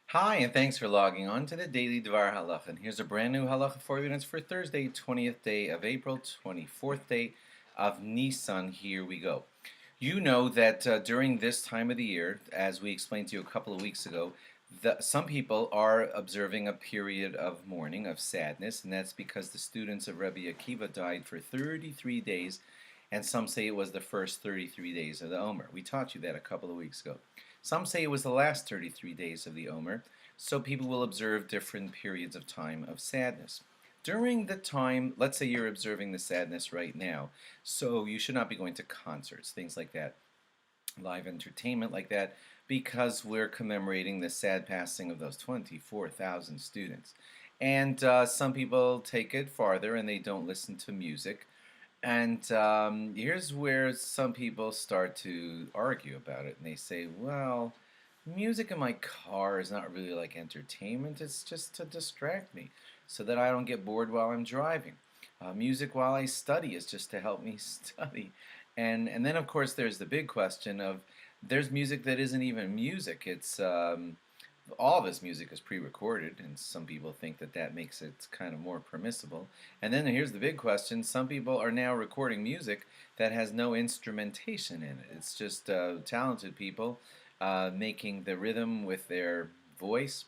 Hi, and thanks for logging on to the Daily DVAR Halacha. And here's a brand new Halacha for you, and it's for Thursday, 20th day of April, 24th day of Nissan. Here we go. You know that during this time of the year, as we explained to you a couple of weeks ago, some people are observing a period of mourning, of sadness, and that's because the students of Rabbi Akiva died for 33 days, and some say it was the first 33 days of the Omer. We taught you that a couple of weeks ago. Some say it was the last 33 days of the Omer, so people will observe different periods of time of sadness. During the time, let's say you're observing the sadness right now, so you should not be going to concerts, things like that, live entertainment like that, because we're commemorating the sad passing of those 24,000 students. And some people take it farther and they don't listen to music. And here's where some people start to argue about it, and they say, well, music in my car is not really like entertainment, it's just to distract me so that I don't get bored while I'm driving. Music while I study is just to help me study. And then, of course, there's the big question of there's music that isn't even music. It's all of his music is pre-recorded, and some people think that that makes it kind of more permissible. And then here's the big question: some people are now recording music that has no instrumentation in it. It's just talented people making the rhythm with their voice,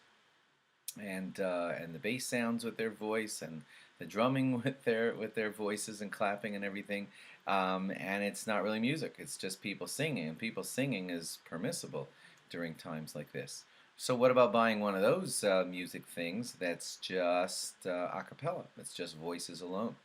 and the bass sounds with their voice, and the drumming with their voices and clapping and everything. And it's not really music. It's just people singing, and people singing is permissible during times like this. So what about buying one of those music things that's just a cappella? That's just voices alone.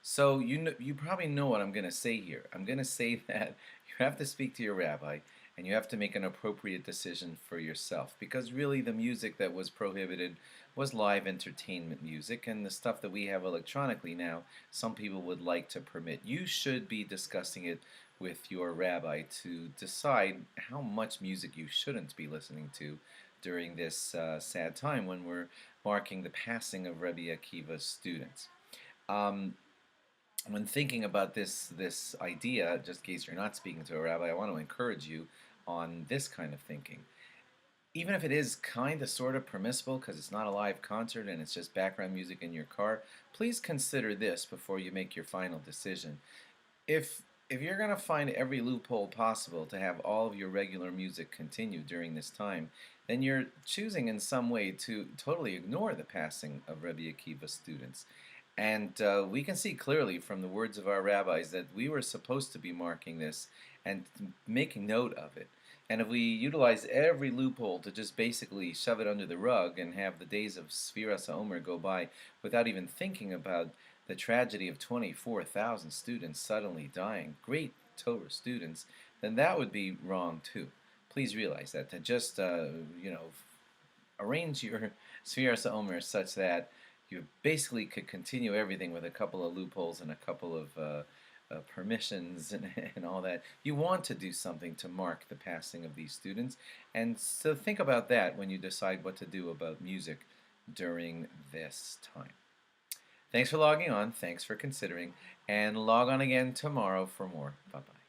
So you probably know what I'm going to say here. I'm going to say that you have to speak to your rabbi and you have to make an appropriate decision for yourself, because really the music that was prohibited was live entertainment music, and the stuff that we have electronically now, some people would like to permit. You should be discussing it with your rabbi to decide how much music you shouldn't be listening to during this sad time when we're marking the passing of Rabbi Akiva's students. Um, when thinking about this idea, just in case you're not speaking to a rabbi, I want to encourage you on this kind of thinking. Even if it is kind of sort of permissible because it's not a live concert and it's just background music in your car, please consider this before you make your final decision. If you're going to find every loophole possible to have all of your regular music continue during this time, then you're choosing in some way to totally ignore the passing of Rabbi Akiva's students. And we can see clearly from the words of our rabbis that we were supposed to be marking this and making note of it. And if we utilize every loophole to just basically shove it under the rug and have the days of Sefiras Ha'Omer go by without even thinking about the tragedy of 24,000 students suddenly dying, great Torah students, then that would be wrong too. Please realize that. To just, arrange your Sefiras Ha'Omer such that you basically could continue everything with a couple of loopholes and a couple of permissions and all that. You want to do something to mark the passing of these students, and so think about that when you decide what to do about music during this time. Thanks for logging on, thanks for considering, and log on again tomorrow for more. Bye-bye.